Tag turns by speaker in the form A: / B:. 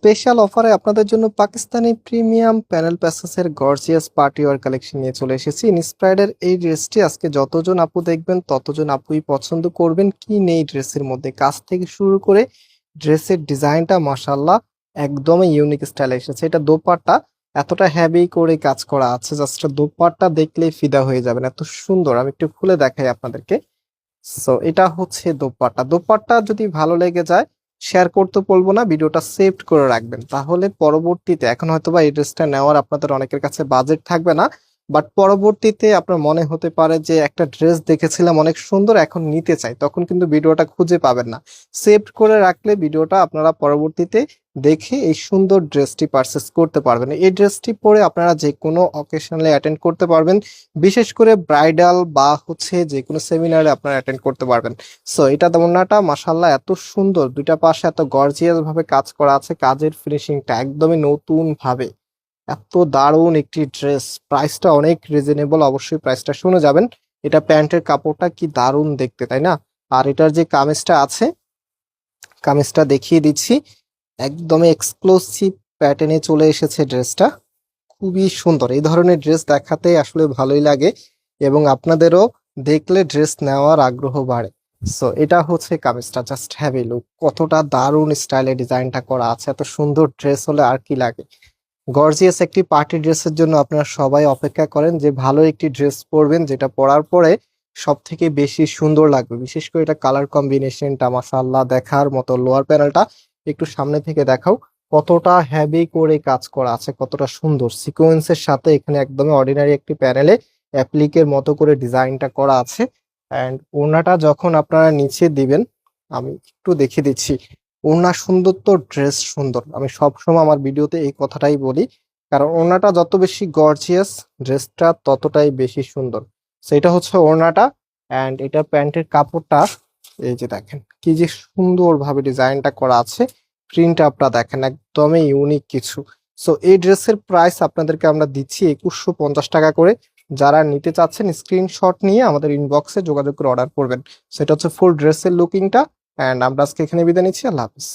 A: Special অফারে আপনাদের জন্য পাকিস্তানি প্রিমিয়াম প্যানেল প্যাসেসের গর্জিয়াস পার্টি ওয়্যার কালেকশন নিয়ে চলে এসেছি। ইন্সপায়ার্ডের এই ড্রেসটি আজকে যতজন আপু দেখবেন ততজন আপুই পছন্দ করবেন। কি নেই ড্রেসের মধ্যে, কাজ থেকে শুরু করে ড্রেসের ডিজাইনটা মাশাআল্লাহ একদমই ইউনিক স্টাইলে এসেছে। এটা দোপাট্টা এতটা হেভি করে কাজ করা আছে, জাস্ট দোপাট্টা দেখলেই ফিদা হয়ে যাবেন, এত সুন্দর। আমি একটু খুলে দেখাই আপনাদেরকে। সো এটা হচ্ছে দোপাট্টা। দোপাট্টা যদি ভালো লেগে যায় শেয়ার করতে বলবো না, ভিডিওটা সেভ করে রাখবেন, তাহলে পরবর্তীতে, এখন হয়তোবা এই ড্রেসটা নেওয়ার আপনাদের অনেকের কাছে বাজেট থাকবে না, বাট পরবর্তীতে আপনার মনে হতে পারে যে একটা ড্রেস দেখেছিলাম অনেক সুন্দর, এখন নিতে চাই, তখন কিন্তু ভিডিওটা খুঁজে পাবেন না। সেভ করে রাখলে ভিডিওটা আপনারা পরবর্তীতে দেখে এই সুন্দর ড্রেসটি পারচেস করতে পারবেন। এই ড্রেসটি পরে আপনারা যে কোনো অকেশনে অ্যাটেন্ড করতে পারবেন, বিশেষ করে ব্রাইডাল বা হচ্ছে যে কোনো সেমিনারে আপনারা অ্যাটেন্ড করতে পারবেন। সো এটা ওড়নাটা মাশাআল্লাহ এত সুন্দর, দুইটা পাশে এত গর্জিয়াস ভাবে কাজ করা আছে, কাজের ফিনিশিংটা একদমই নতুন ভাবে, এত দারুণ একটি ড্রেস। প্রাইসটা অনেক রিজনেবল, অবশ্যই প্রাইসটা শুনে যাবেন। এটা প্যান্টের কাপড়টা কি দারুণ দেখতে, তাই না? আর এটার যে কামিজটা আছে, কামিজটা দেখিয়ে দিচ্ছি, একদমই এক্সক্লুসিভ প্যাটার্নে চলে এসেছে ড্রেসটা, খুবই সুন্দর। এই ধরনের ড্রেস দেখাতে আসলে ভালোই লাগে এবং আপনাদেরও দেখলে ড্রেস নেওয়ার আগ্রহ বাড়ে। সো এটা হচ্ছে কামিজটা, জাস্ট হ্যাভ এ লুক, কতটা দারুণ স্টাইলে ডিজাইনটা করা আছে। এত সুন্দর ড্রেস হলে আর কি লাগে। গর্জিয়াস একটি পার্টি ড্রেসের জন্য আপনারা সবাই অপেক্ষা করেন যে ভালো একটি ড্রেস পরবেন, যেটা পরার পরে সব থেকে বেশি সুন্দর লাগবে। বিশেষ করে এটা কালার কম্বিনেশনটা মাশাআল্লাহ দেখার মতো। লোয়ার প্যানেলটা একটু সামনে থেকে দেখাও, কতটা হেভি করে কাজ করা আছে, কতটা সুন্দর সিকোয়েন্সের সাথে। এখানে একদমই অর্ডিনারি একটি প্যানেলে অ্যাপ্লিকের মতো করে ডিজাইনটা করা আছে। অ্যান্ড ওড়নাটা যখন আপনারা নিচে দিবেন, আমি একটু দেখিয়ে দিচ্ছি, ওড়না সুন্দর তো ড্রেস সুন্দর। আমি সবসময় আমার ভিডিওতে এই কথাটাই বলি, কারণ ওড়নাটা যত বেশি গর্জিয়াস ড্রেসটা ততটাই বেশি সুন্দর। সেটা হচ্ছে ওড়নাটা। অ্যান্ড এটা প্যান্টের কাপড়টা, এই যে দেখেন কি যে সুন্দর ভাবে ডিজাইনটা করা আছে, প্রিন্ট আপটা দেখেন একদমই ইউনিক কিছু। সো এই ড্রেসের প্রাইস আপনাদেরকে আমরা দিচ্ছি 2150 টাকা করে। যারা নিতে চাচ্ছেন স্ক্রিনশট নিয়ে আমাদের ইনবক্সে যোগাযোগ করে অর্ডার করবেন। সেটা হচ্ছে ফুল ড্রেসের লুকিংটা। অ্যান্ড আমরা আজকে এখানে বিদায় নিচ্ছি। আল্লাহ হাফিজ।